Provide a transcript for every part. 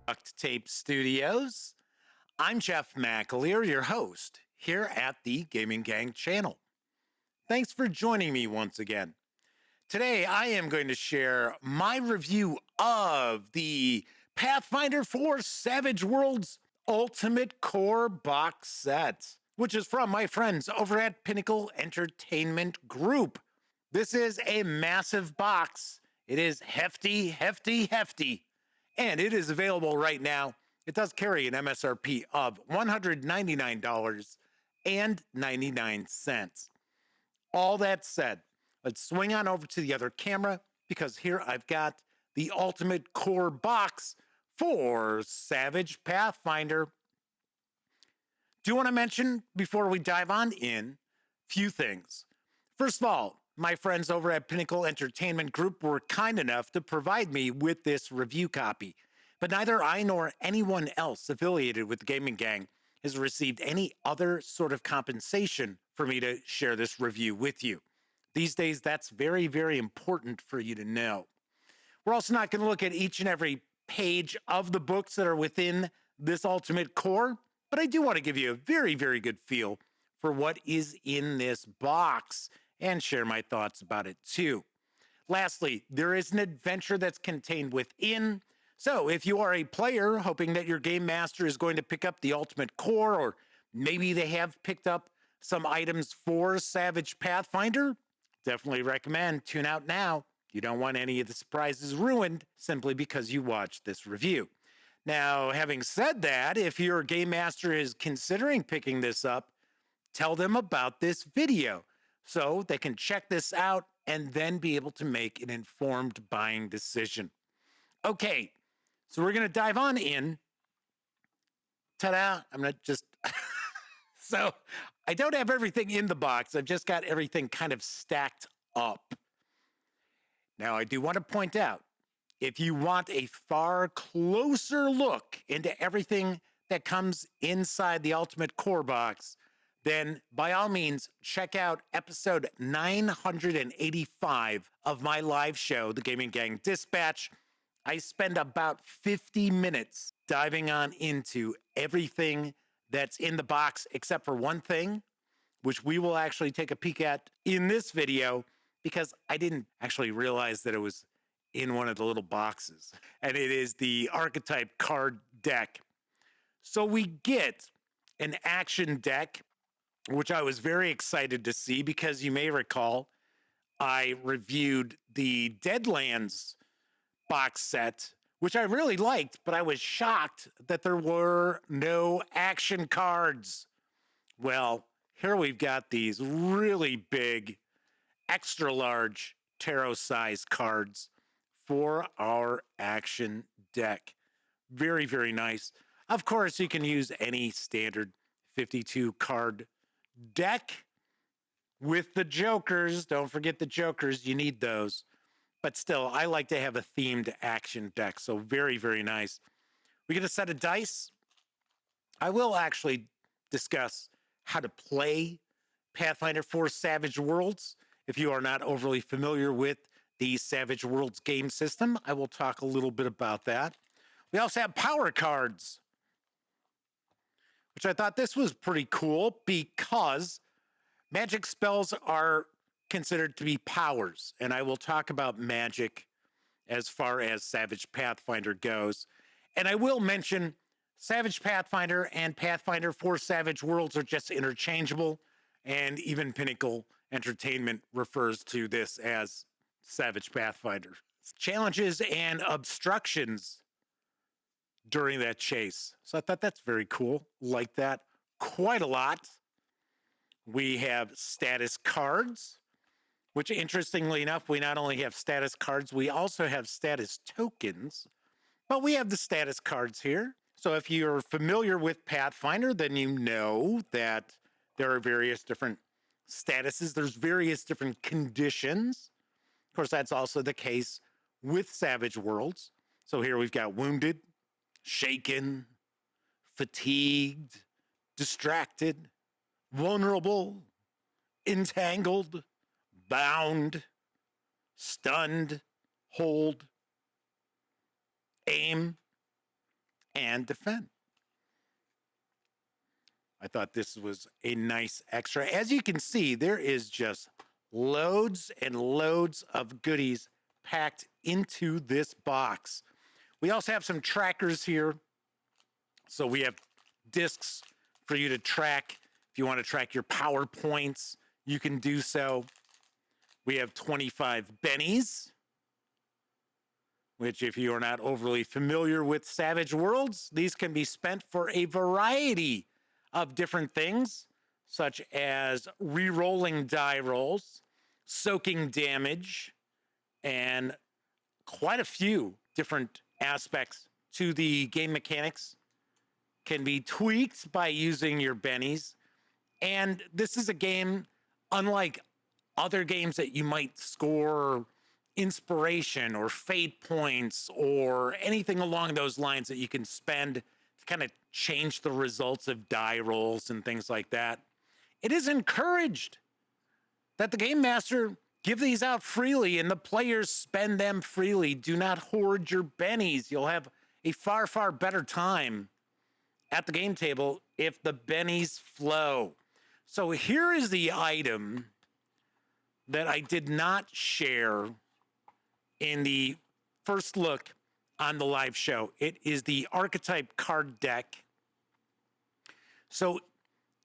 Duct Tape Studios. I'm Jeff McAleer, your host here at the Gaming Gang channel. Thanks for joining me once again. Today, I am going to share my review of the Pathfinder 4 Savage Worlds Ultimate Core box set, which is from my friends over at Pinnacle Entertainment Group. This is a massive box. It is hefty, and it is available right now. It does carry an MSRP of $199.99. All that said, let's swing on over to the other camera because here I've got the Ultimate Core box for Savage Pathfinder. Do want to mention before we dive on in, few things. First of all, my friends over at Pinnacle Entertainment Group were kind enough to provide me with this review copy, but neither I nor anyone else affiliated with the Gaming Gang has received any other sort of compensation for me to share this review with you. These days, that's very, very important for you to know. We're also not going to look at each and every page of the books that are within this Ultimate Core, but I do want to give you a very, very good feel for what is in this box and share my thoughts about it too. Lastly, there is an adventure that's contained within. So if you are a player hoping that your game master is going to pick up the Ultimate Core, or maybe they have picked up some items for Savage Pathfinder, definitely recommend tune out now. You don't want any of the surprises ruined simply because you watched this review. Now, having said that, if your game master is considering picking this up, tell them about this video so they can check this out and then be able to make an informed buying decision. Okay, so we're going to dive on in. Ta-da! I'm not just... So I don't have everything in the box. I've just got everything kind of stacked up. Now, I do want to point out, if you want a far closer look into everything that comes inside the Ultimate Core box, then by all means, check out episode 985 of my live show, The Gaming Gang Dispatch. I spend about 50 minutes diving on into everything that's in the box, except for one thing, which we will actually take a peek at in this video, because I didn't actually realize that it was in one of the little boxes, and it is the archetype card deck. So we get an action deck, which I was very excited to see because you may recall I reviewed the Deadlands box set, which I really liked, but I was shocked that there were no action cards. Well, here we've got these really big, extra large tarot-sized cards for our action deck. Very, very nice. Of course, you can use any standard 52 card deck with the jokers. Don't forget the jokers. You need those. But still, I like to have a themed action deck. So very, very nice. We get a set of dice. I will actually discuss how to play Pathfinder 4 Savage Worlds. If you are not overly familiar with the Savage Worlds game system, I will talk a little bit about that. We also have power cards, which I thought this was pretty cool because magic spells are considered to be powers, and I will talk about magic as far as Savage Pathfinder goes. And I will mention Savage Pathfinder and Pathfinder 4 Savage Worlds are just interchangeable, and even Pinnacle Entertainment refers to this as Savage Pathfinder. Challenges and obstructions during that chase. So I thought that's very cool. Like that quite a lot. We have status cards, which interestingly enough, we not only have status cards, we also have status tokens, but we have the status cards here. So if you're familiar with Pathfinder, then you know that there are various different statuses. There's various different conditions. Of course, that's also the case with Savage Worlds. So here we've got wounded, shaken, fatigued, distracted, vulnerable, entangled, bound, stunned, hold, aim, and defend. I thought this was a nice extra. As you can see, there is just loads and loads of goodies packed into this box. We also have some trackers here. So we have discs for you to track. If you want to track your PowerPoints, you can do so. We have 25 bennies, which if you are not overly familiar with Savage Worlds, these can be spent for a variety of different things, such as re-rolling die rolls, soaking damage, and quite a few different aspects to the game mechanics can be tweaked by using your bennies. And this is a game, unlike other games that you might score inspiration or fate points or anything along those lines that you can spend to kind of change the results of die rolls and things like that. It is encouraged that the game master give these out freely and the players spend them freely. Do not hoard your bennies. You'll have a far, far better time at the game table if the bennies flow. So here is the item that I did not share in the first look on the live show. It is the archetype card deck. So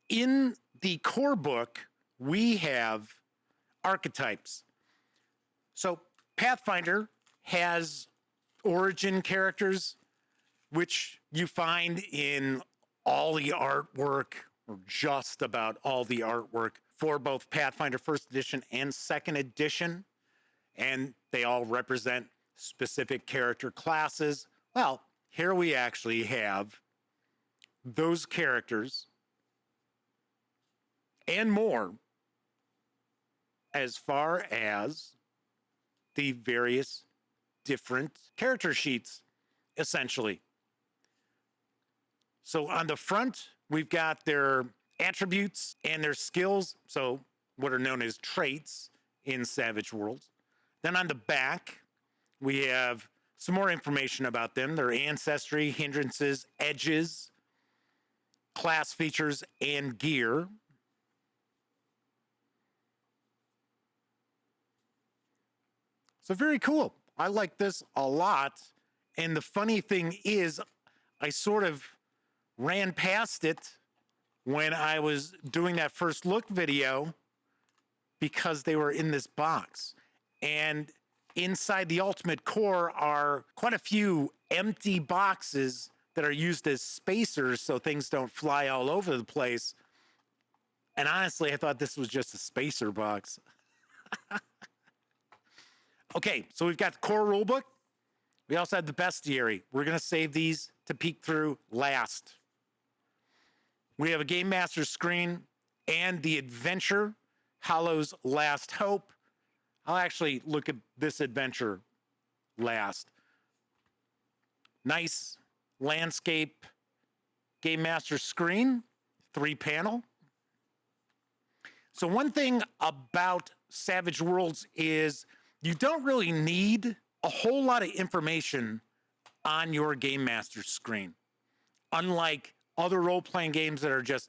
in the core book, we have archetypes. So Pathfinder has origin characters, which you find in all the artwork, or just about all the artwork for both Pathfinder First Edition and Second Edition. And they all represent specific character classes. Well, here we actually have those characters and more as far as the various different character sheets, essentially. So on the front, we've got their attributes and their skills, so what are known as traits in Savage Worlds. Then on the back, we have some more information about them, their ancestry, hindrances, edges, class features, and gear. So very cool. I like this a lot. And the funny thing is, I sort of ran past it when I was doing that first look video because they were in this box. And inside the Ultimate Core are quite a few empty boxes that are used as spacers so things don't fly all over the place. And honestly, I thought this was just a spacer box. Okay, so we've got the core rulebook. We also have the bestiary. We're going to save these to peek through last. We have a Game Master screen and the adventure, Hollow's Last Hope. I'll actually look at this adventure last. Nice landscape Game Master screen, 3-panel. So one thing about Savage Worlds is you don't really need a whole lot of information on your Game Master screen. Unlike other role-playing games that are just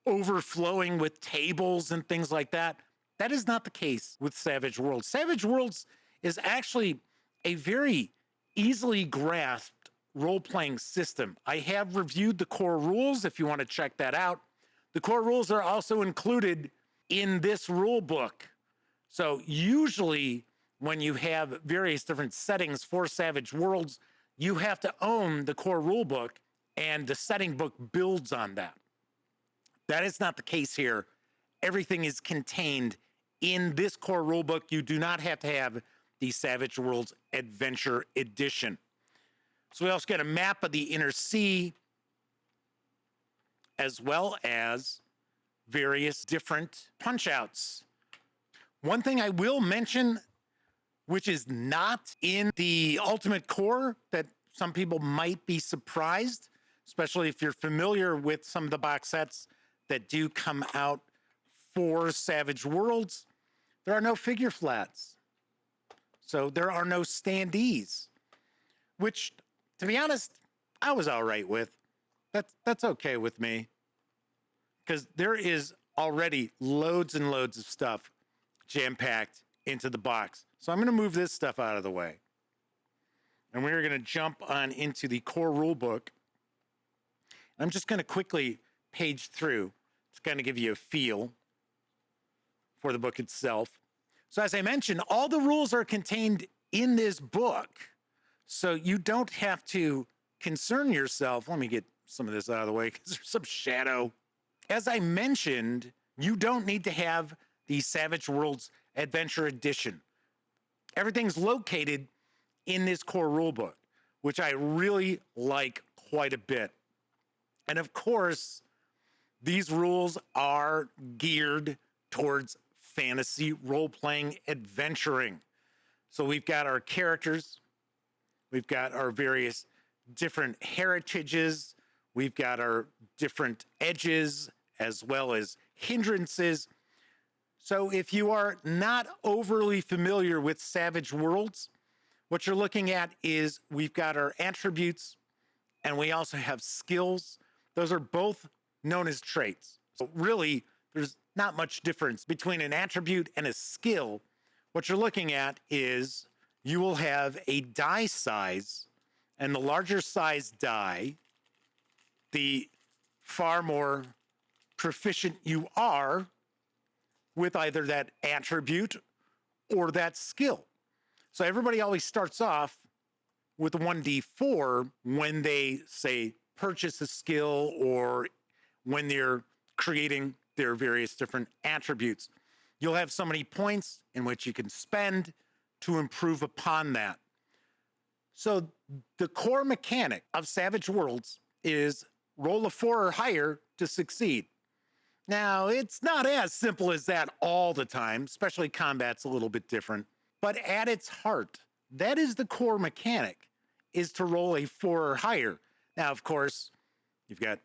overflowing with tables and things like that, that is not the case with Savage Worlds. Savage Worlds is actually a very easily grasped role-playing system. I have reviewed the core rules if you want to check that out. The core rules are also included in this rule book. So usually when you have various different settings for Savage Worlds, you have to own the core rule book, and the setting book builds on that. That is not the case here. Everything is contained in this core rule book. You do not have to have the Savage Worlds Adventure Edition. So we also get a map of the Inner Sea, as well as various different punch-outs. One thing I will mention, which is not in the Ultimate Core, that some people might be surprised, especially if you're familiar with some of the box sets that do come out for Savage Worlds, there are no figure flats. So there are no standees, which, to be honest, I was all right with. That's okay with me, because there is already loads and loads of stuff jam-packed into the box. So I'm going to move this stuff out of the way. And we're going to jump on into the core rulebook. I'm just going to quickly page through to kind of give you a feel for the book itself. So as I mentioned, all the rules are contained in this book. So you don't have to concern yourself. Let me get some of this out of the way because there's some shadow. As I mentioned, you don't need to have the Savage Worlds Adventure Edition. Everything's located in this core rulebook, which I really like quite a bit. And of course, these rules are geared towards fantasy role-playing adventuring. So we've got our characters, we've got our various different heritages, we've got our different edges as well as hindrances. So if you are not overly familiar with Savage Worlds, what you're looking at is we've got our attributes and we also have skills. Those are both known as traits. So really, there's not much difference between an attribute and a skill. What you're looking at is you will have a die size, and the larger size die, the far more proficient you are with either that attribute or that skill. So everybody always starts off with 1d4 when they say purchase a skill or when they're creating their various different attributes. You'll have so many points in which you can spend to improve upon that. So the core mechanic of Savage Worlds is roll a 4 or higher to succeed. Now, it's not as simple as that all the time, especially combat's a little bit different. But at its heart, that is the core mechanic, is to roll a 4 or higher. Now, of course, you've got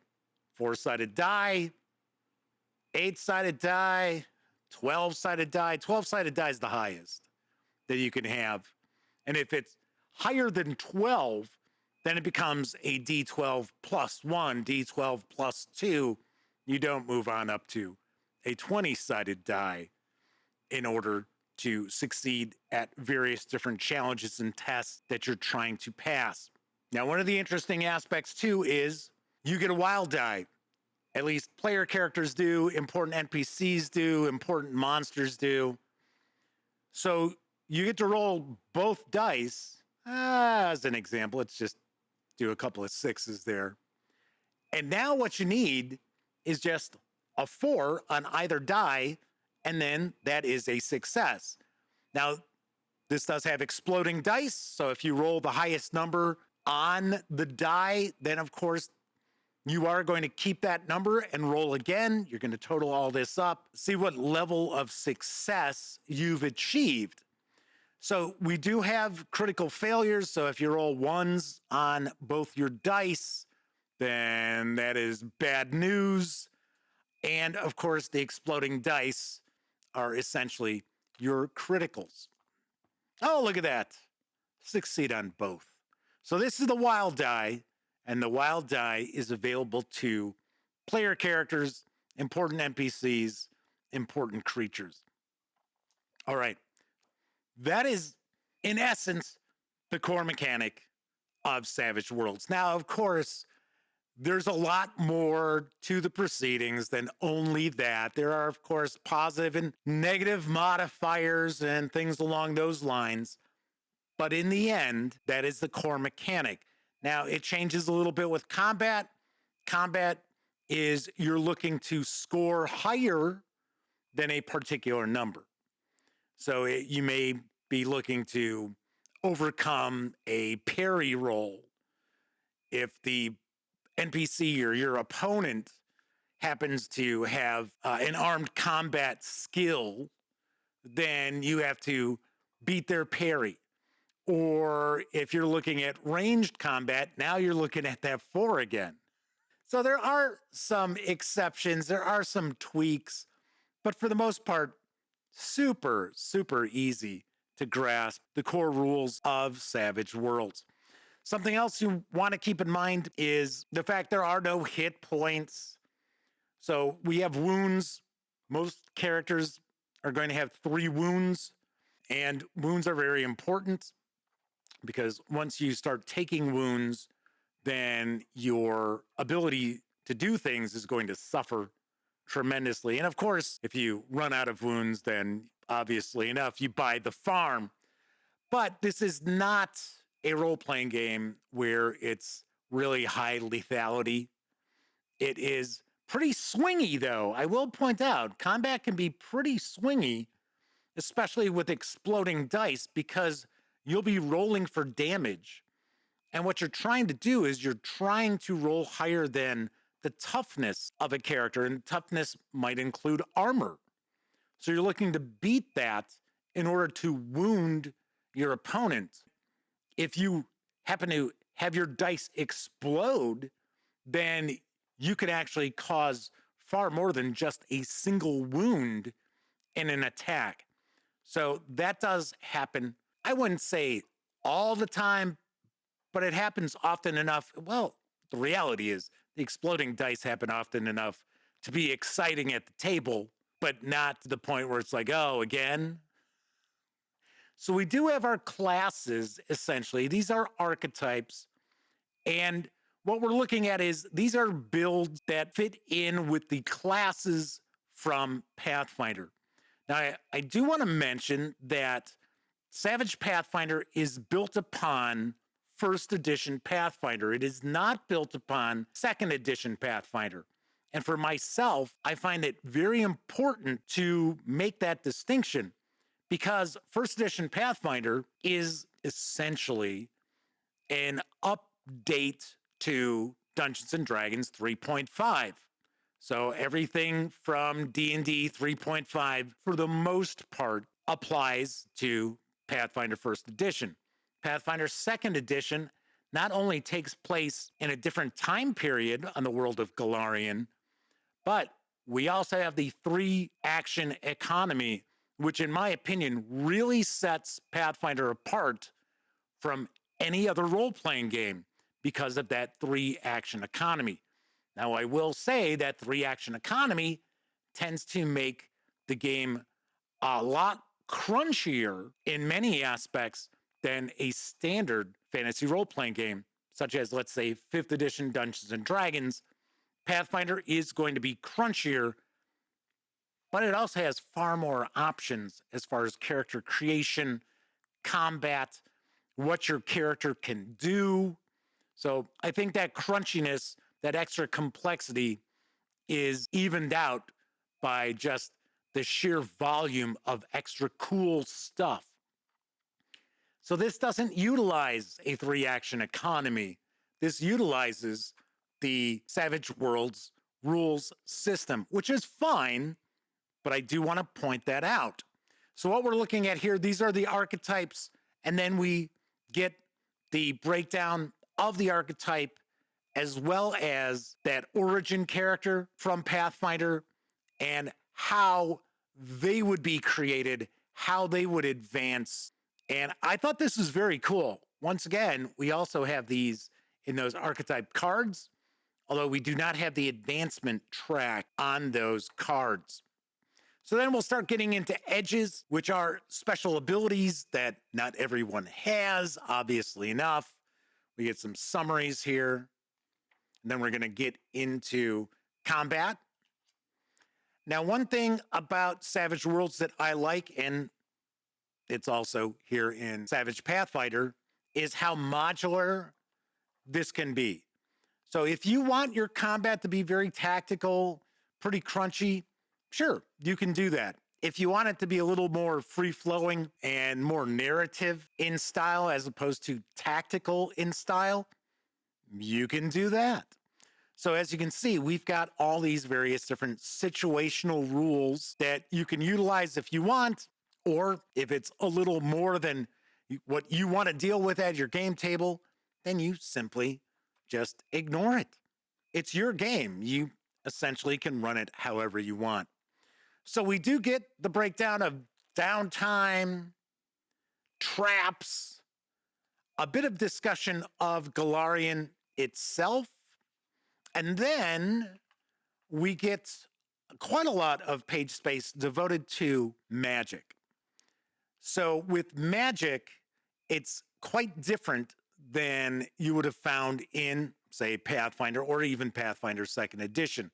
4-sided die, 8-sided die, 12-sided die. 12-sided die is the highest that you can have. And if it's higher than 12, then it becomes a D12 plus 1, D12 plus 2. You don't move on up to a 20-sided die in order to succeed at various different challenges and tests that you're trying to pass. Now, one of the interesting aspects too is you get a wild die. At least player characters do, important NPCs do, important monsters do. So you get to roll both dice. As an example, let's just do a couple of 6s there. And now what you need is just a 4 on either die, and then that is a success. Now, this does have exploding dice, so if you roll the highest number on the die, then of course you are going to keep that number and roll again. You're going to total all this up, see what level of success you've achieved. So we do have critical failures, so if you roll 1s on both your dice, then that is bad news. And of course, the exploding dice are essentially your criticals. Oh, look at that. Succeed on both. So this is the wild die, and the wild die is available to player characters, important NPCs, important creatures. All right. That is, in essence, the core mechanic of Savage Worlds. Now, of course, there's a lot more to the proceedings than only that. There are, of course, positive and negative modifiers and things along those lines. But in the end, that is the core mechanic. Now, it changes a little bit with combat. Combat is you're looking to score higher than a particular number. So you may be looking to overcome a parry roll. If the NPC or your opponent happens to have an armed combat skill, then you have to beat their parry. Or if you're looking at ranged combat, now you're looking at that 4 again. So there are some exceptions, there are some tweaks, but for the most part, super easy to grasp the core rules of Savage Worlds. Something else you want to keep in mind is the fact there are no hit points. So we have wounds. Most characters are going to have 3 wounds, and wounds are very important because once you start taking wounds, then your ability to do things is going to suffer tremendously. And of course, if you run out of wounds, then obviously enough, you buy the farm. But this is not a role playing game where it's really high lethality. It is pretty swingy, though. I will point out, combat can be pretty swingy, especially with exploding dice, because you'll be rolling for damage. And what you're trying to do is you're trying to roll higher than the toughness of a character, and toughness might include armor. So you're looking to beat that in order to wound your opponent. If you happen to have your dice explode, then you could actually cause far more than just a single wound in an attack. So that does happen. I wouldn't say all the time, but it happens often enough. Well, the reality is the exploding dice happen often enough to be exciting at the table, but not to the point where it's like, oh, again. So we do have our classes, essentially. These are archetypes. And what we're looking at is these are builds that fit in with the classes from Pathfinder. Now, I do want to mention that Savage Pathfinder is built upon first edition Pathfinder. It is not built upon second edition Pathfinder. And for myself, I find it very important to make that distinction because first edition Pathfinder is essentially an update to Dungeons and Dragons 3.5. So everything from D&D 3.5, for the most part, applies to Pathfinder First Edition. Pathfinder Second Edition not only takes place in a different time period on the world of Golarion, but we also have the 3-action economy, which in my opinion really sets Pathfinder apart from any other role-playing game because of that 3-action economy. Now, I will say that 3-action economy tends to make the game a lot crunchier in many aspects than a standard fantasy role-playing game, such as, let's say, 5th edition Dungeons and Dragons. Pathfinder is going to be crunchier, but it also has far more options as far as character creation, combat, what your character can do. So I think that crunchiness, that extra complexity is evened out by just the sheer volume of extra cool stuff. So this doesn't utilize a 3-action economy. This utilizes the Savage Worlds rules system, which is fine, but I do want to point that out. So what we're looking at here, these are the archetypes, and then we get the breakdown of the archetype as well as that origin character from Pathfinder and how they would be created, how they would advance. And I thought this was very cool. Once again, we also have these in those archetype cards, although we do not have the advancement track on those cards. So then we'll start getting into edges, which are special abilities that not everyone has, obviously enough. We get some summaries here. And then we're going to get into combat. Now, one thing about Savage Worlds that I like, and it's also here in Savage Pathfinder, is how modular this can be. So if you want your combat to be very tactical, pretty crunchy, sure, you can do that. If you want it to be a little more free-flowing and more narrative in style as opposed to tactical in style, you can do that. So as you can see, we've got all these various different situational rules that you can utilize if you want, or if it's a little more than what you want to deal with at your game table, then you simply just ignore it. It's your game. You essentially can run it however you want. So we do get the breakdown of downtime, traps, a bit of discussion of Galarian itself, and then we get quite a lot of page space devoted to magic. So with magic, it's quite different than you would have found in, say, Pathfinder or even Pathfinder 2nd Edition,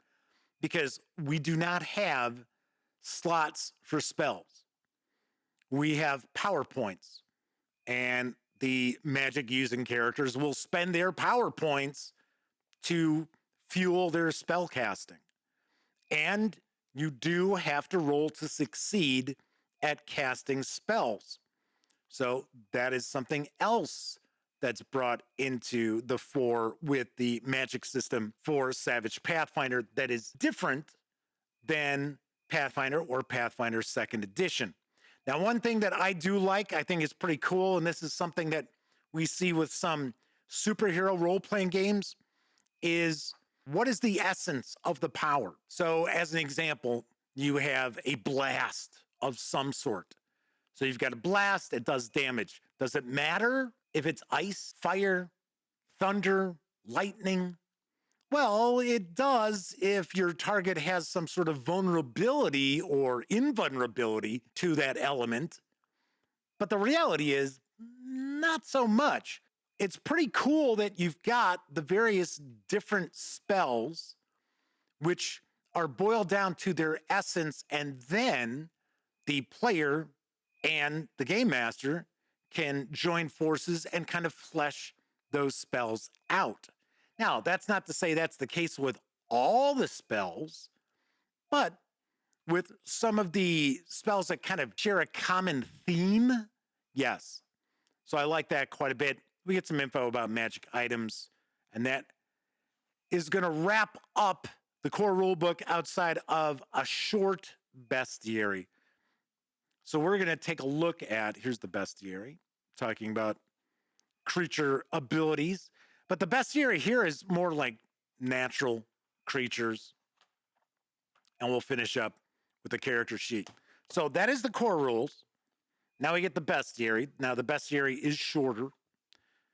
because we do not have slots for spells. We have PowerPoints, and the magic using characters will spend their PowerPoints to fuel their spell casting. And you do have to roll to succeed at casting spells. So that is something else that's brought into the fore with the magic system for Savage Pathfinder that is different than Pathfinder or Pathfinder 2nd Edition. Now, one thing that I do like, I think is pretty cool, and this is something that we see with some superhero role-playing games, is what is the essence of the power? So as an example, you have a blast of some sort. So you've got a blast, it does damage. Does it matter if it's ice, fire, thunder, lightning? Well, it does if your target has some sort of vulnerability or invulnerability to that element. But the reality is, not so much. It's pretty cool that you've got the various different spells, which are boiled down to their essence, and then the player and the game master can join forces and kind of flesh those spells out. Now, that's not to say that's the case with all the spells, but with some of the spells that kind of share a common theme, yes. So I like that quite a bit. We get some info about magic items, and that is going to wrap up the core rulebook outside of a short bestiary. So we're going to take a look at, here's the bestiary, talking about creature abilities. But the bestiary here is more like natural creatures. And we'll finish up with the character sheet. So that is the core rules. Now we get the bestiary. Now the bestiary is shorter.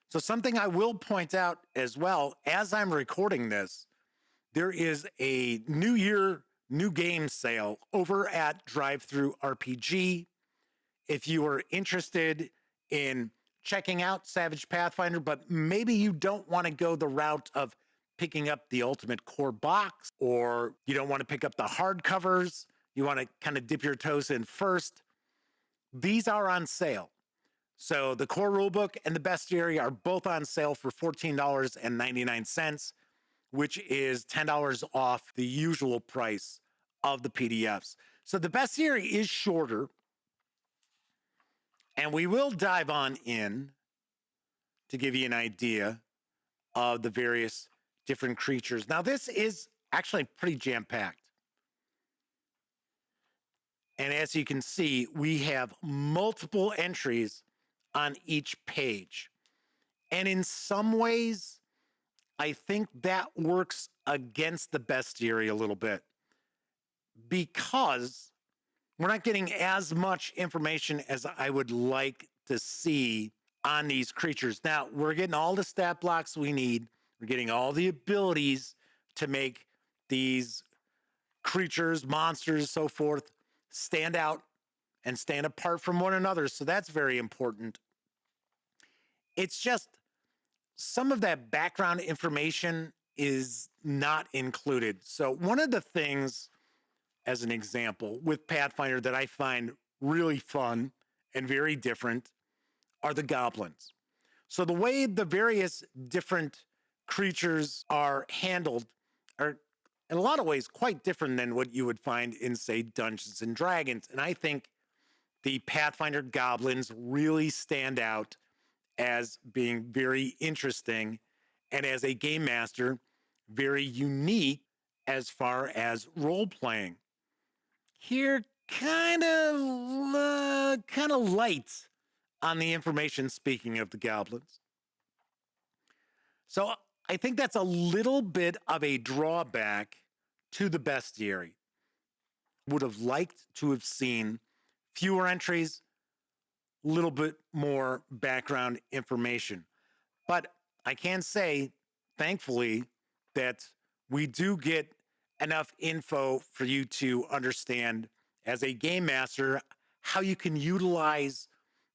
So something I will point out as well, as I'm recording this, there is a New Year, New Game sale over at Drive-Thru RPG. If you are interested in checking out Savage Pathfinder, but maybe you don't want to go the route of picking up the Ultimate Core box, or you don't want to pick up the hardcovers, you want to kind of dip your toes in first, these are on sale. So the core rulebook and the bestiary are both on sale for $14.99, which is $10 off the usual price of the PDFs. So the bestiary is shorter, and we will dive on in to give you an idea of the various different creatures. Now, this is actually pretty jam-packed. And as you can see, we have multiple entries on each page. And in some ways, I think that works against the bestiary a little bit, because we're not getting as much information as I would like to see on these creatures. Now, we're getting all the stat blocks we need. We're getting all the abilities to make these creatures, monsters, so forth, stand out and stand apart from one another. So that's very important. It's just some of that background information is not included. So one of the things, as an example, with Pathfinder that I find really fun and very different are the goblins. So the way the various different creatures are handled are in a lot of ways quite different than what you would find in, say, Dungeons and Dragons. And I think the Pathfinder goblins really stand out as being very interesting, and as a game master, very unique as far as role playing. Here, kind of light on the information, speaking of the goblins. So I think that's a little bit of a drawback to the bestiary. Would have liked to have seen fewer entries, little bit more background information. But I can say, thankfully, that we do get enough info for you to understand as a game master how you can utilize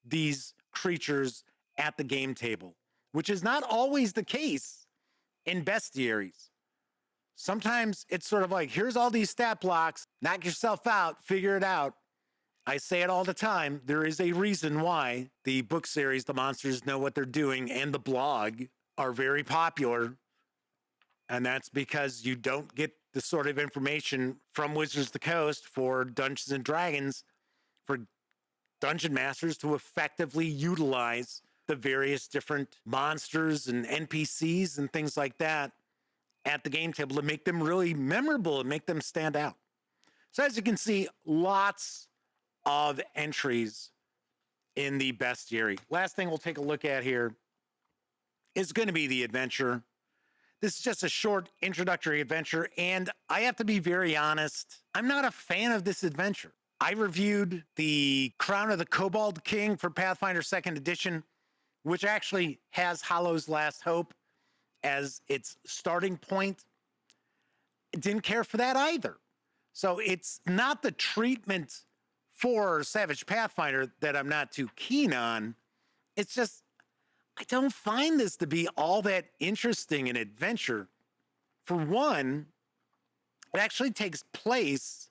these creatures at the game table, which is not always the case in bestiaries. Sometimes it's sort of like, here's all these stat blocks, knock yourself out, figure it out. I say it all the time. There is a reason why the book series, The Monsters Know What They're Doing, and the blog are very popular. And that's because you don't get the sort of information from Wizards of the Coast for Dungeons and Dragons, for dungeon masters to effectively utilize the various different monsters and NPCs and things like that at the game table to make them really memorable and make them stand out. So as you can see, lots of entries in the bestiary. Last thing we'll take a look at here is going to be the adventure. This is just a short introductory adventure, and I have to be very honest, I'm not a fan of this adventure. I reviewed the Crown of the Kobold King for Pathfinder 2nd Edition, which actually has Hollow's Last Hope as its starting point. Didn't care for that either. So it's not the treatment for Savage Pathfinder that I'm not too keen on. It's just, I don't find this to be all that interesting an adventure. For one, it actually takes place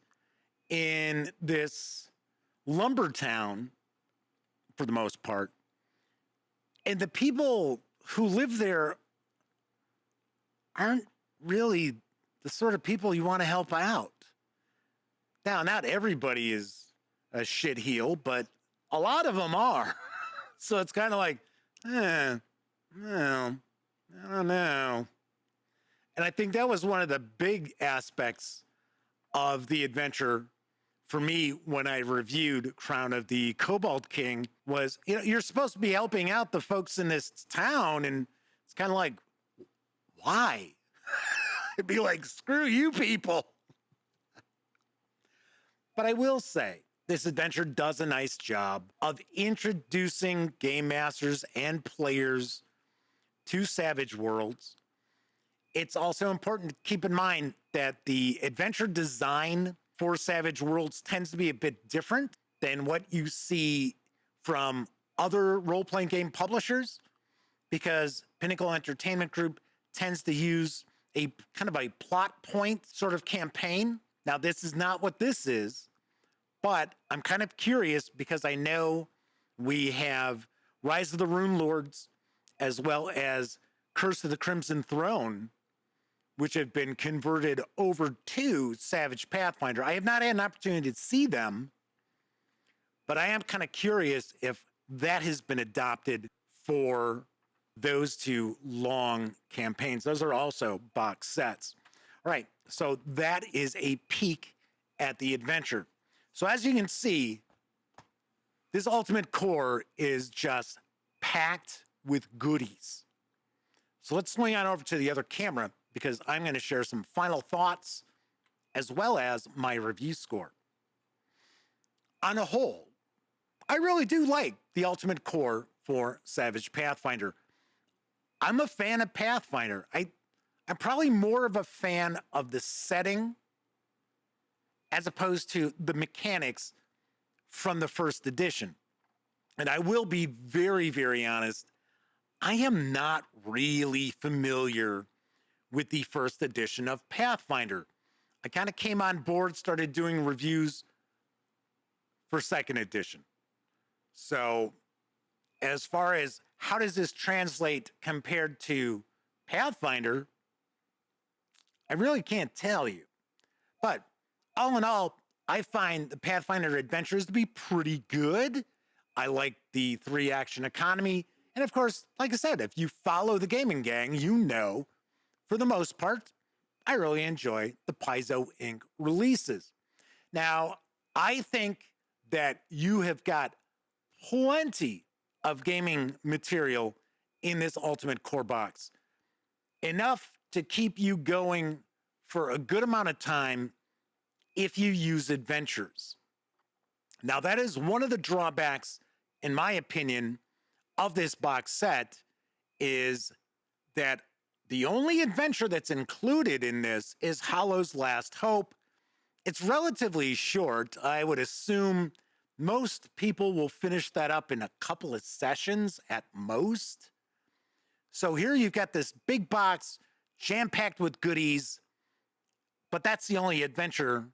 in this lumber town for the most part. And the people who live there aren't really the sort of people you want to help out. Now, not everybody is a shitheel, but a lot of them are. So it's kind of like, well, I don't know. And I think that was one of the big aspects of the adventure for me when I reviewed Crown of the Kobold King was, you're supposed to be helping out the folks in this town, and it's kind of like, why? It'd be like, screw you people. But I will say, this adventure does a nice job of introducing game masters and players to Savage Worlds. It's also important to keep in mind that the adventure design for Savage Worlds tends to be a bit different than what you see from other role-playing game publishers, because Pinnacle Entertainment Group tends to use a kind of a plot point sort of campaign. Now, this is not what this is, but I'm kind of curious because I know we have Rise of the Rune Lords as well as Curse of the Crimson Throne, which have been converted over to Savage Pathfinder. I have not had an opportunity to see them, but I am kind of curious if that has been adopted for those two long campaigns. Those are also box sets. All right, so that is a peek at the adventure. So as you can see, this Ultimate Core is just packed with goodies. So let's swing on over to the other camera because I'm going to share some final thoughts as well as my review score. On a whole, I really do like the Ultimate Core for Savage Pathfinder. I'm a fan of Pathfinder. I'm probably more of a fan of the setting as opposed to the mechanics from the first edition. And I will be very, very honest, I am not really familiar with the first edition of Pathfinder. I kind of came on board, started doing reviews for second edition. So as far as how does this translate compared to Pathfinder, I really can't tell you. But all in all, I find the Pathfinder adventures to be pretty good. I like the 3-action economy. And of course, like I said, if you follow the Gaming Gang, you know, for the most part, I really enjoy the Paizo Inc. releases. Now, I think that you have got plenty of gaming material in this Ultimate Core box. Enough to keep you going for a good amount of time if you use adventures. Now, that is one of the drawbacks in my opinion, of this box set is that the only adventure that's included in this is Hollow's Last Hope. It's relatively short. I would assume most people will finish that up in a couple of sessions at most. So here you've got this big box jam-packed with goodies, but that's the only adventure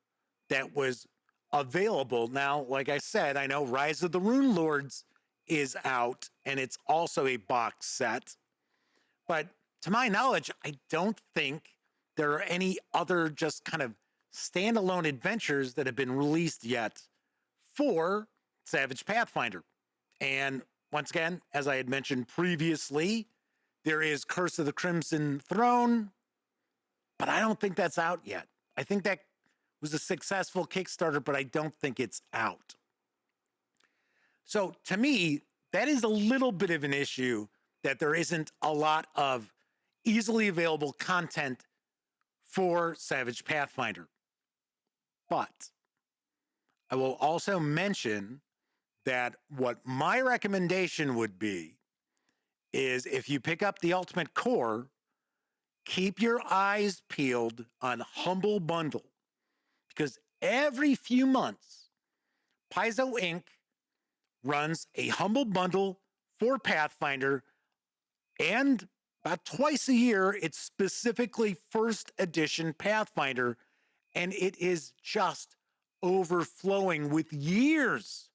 that was available. Now, like I said, I know Rise of the Rune Lords is out, and it's also a box set. But to my knowledge, I don't think there are any other just kind of standalone adventures that have been released yet for Savage Pathfinder. And once again, as I had mentioned previously, there is Curse of the Crimson Throne, but I don't think that's out yet. I think that was a successful Kickstarter, but I don't think it's out. So to me, that is a little bit of an issue that there isn't a lot of easily available content for Savage Pathfinder. But I will also mention that what my recommendation would be is if you pick up the Ultimate Core, keep your eyes peeled on Humble Bundle, because every few months, Paizo Inc. runs a Humble Bundle for Pathfinder, and about twice a year, it's specifically first edition Pathfinder, and it is just overflowing with years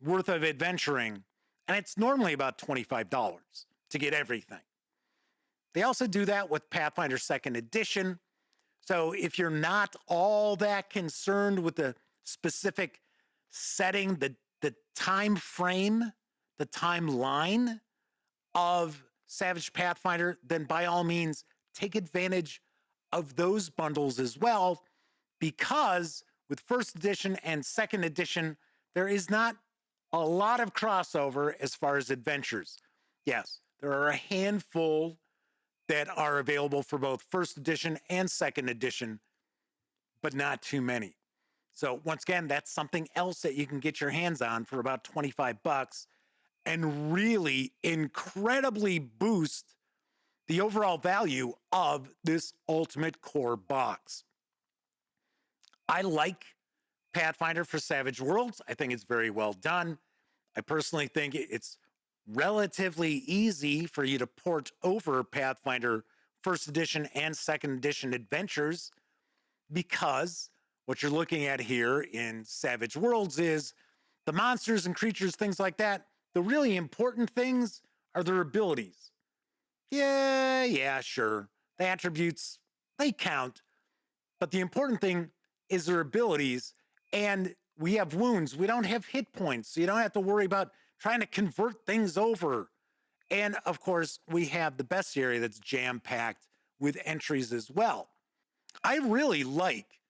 worth of adventuring, and it's normally about $25 to get everything. They also do that with Pathfinder 2nd Edition. So if you're not all that concerned with the specific setting, the time frame, the timeline of Savage Pathfinder, then by all means, take advantage of those bundles as well, because with 1st edition and 2nd edition, there is not a lot of crossover as far as adventures. Yes, there are a handful that are available for both 1st edition and 2nd edition, but not too many. So once again, that's something else that you can get your hands on for about $25 and really incredibly boost the overall value of this Ultimate Core box. I like Pathfinder for Savage Worlds. I think it's very well done. I personally think it's relatively easy for you to port over Pathfinder 1st edition and 2nd edition adventures, because what you're looking at here in Savage Worlds is the monsters and creatures, things like that. The really important things are their abilities. Yeah, sure. The attributes, they count. But the important thing is their abilities. And we have wounds. We don't have hit points. So you don't have to worry about trying to convert things over. And of course, we have the bestiary that's jam-packed with entries as well. I really like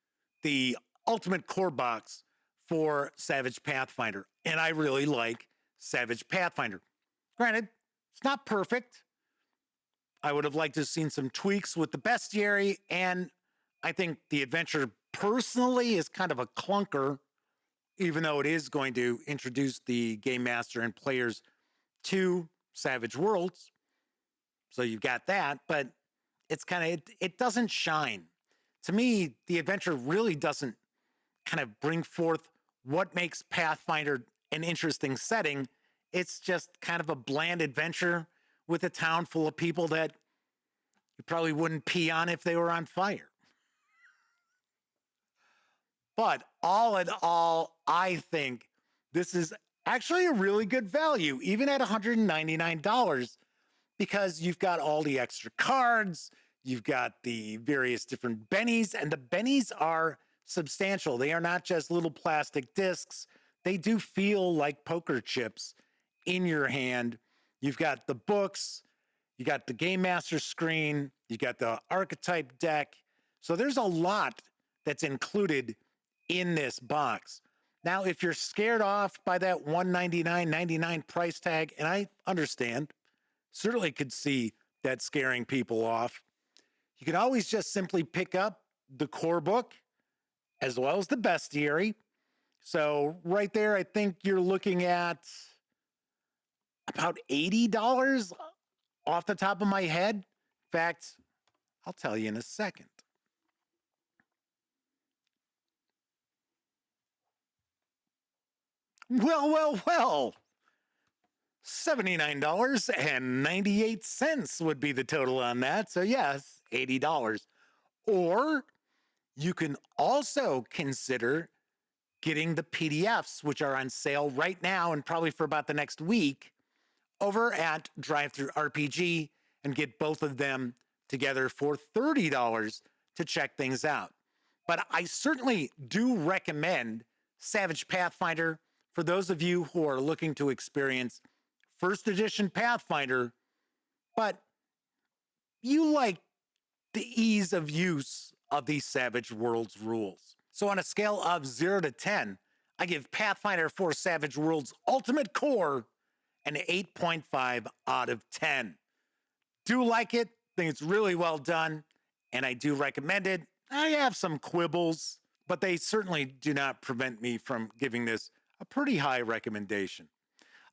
the Ultimate Core box for Savage Pathfinder, and I really like Savage Pathfinder. Granted, it's not perfect. I would have liked to have seen some tweaks with the bestiary, and I think the adventure personally is kind of a clunker, even though it is going to introduce the game master and players to Savage Worlds. So you've got that, but it's kind of, it doesn't shine. To me, the adventure really doesn't kind of bring forth what makes Pathfinder an interesting setting. It's just kind of a bland adventure with a town full of people that you probably wouldn't pee on if they were on fire. But all in all, I think this is actually a really good value, even at $199, because you've got all the extra cards, you've got the various different bennies, and the bennies are substantial. They are not just little plastic discs. They do feel like poker chips in your hand. You've got the books, you got the Game Master screen, you got the archetype deck. So there's a lot that's included in this box. Now, if you're scared off by that $199.99 price tag, and I understand, certainly could see that scaring people off, you can always just simply pick up the core book as well as the bestiary. So right there, I think you're looking at about $80 off the top of my head. In fact, I'll tell you in a second. Well. $79.98 would be the total on that. So, yes, $80. Or you can also consider getting the PDFs, which are on sale right now and probably for about the next week, over at Drive-Thru RPG, and get both of them together for $30 to check things out. But I certainly do recommend Savage Pathfinder for those of you who are looking to experience first edition Pathfinder, but you like the ease of use of these Savage Worlds rules. So on a scale of 0 to 10, I give Pathfinder 4 Savage Worlds Ultimate Core an 8.5 out of 10. Do like it, think it's really well done, and I do recommend it. I have some quibbles, but they certainly do not prevent me from giving this a pretty high recommendation.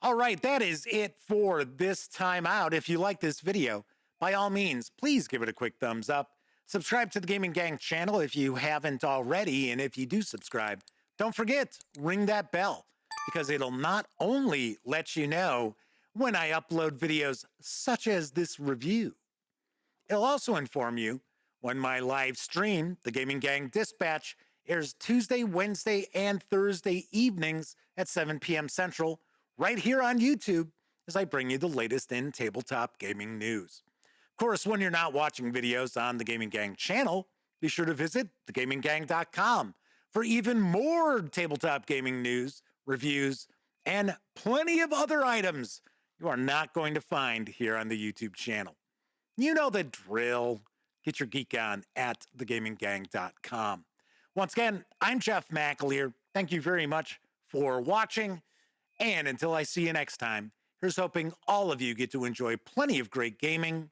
All right, that is it for this time out. If you like this video, by all means, please give it a quick thumbs up. Subscribe to the Gaming Gang channel if you haven't already, and if you do subscribe, don't forget, ring that bell, because it'll not only let you know when I upload videos such as this review, it'll also inform you when my live stream, the Gaming Gang Dispatch, airs Tuesday, Wednesday, and Thursday evenings at 7 p.m. Central, right here on YouTube, as I bring you the latest in tabletop gaming news. Of course, when you're not watching videos on the Gaming Gang channel, be sure to visit thegaminggang.com for even more tabletop gaming news, reviews, and plenty of other items you are not going to find here on the YouTube channel. You know the drill. Get your geek on at thegaminggang.com. Once again, I'm Jeff McAleer. Thank you very much for watching. And until I see you next time, here's hoping all of you get to enjoy plenty of great gaming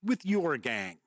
with your gang.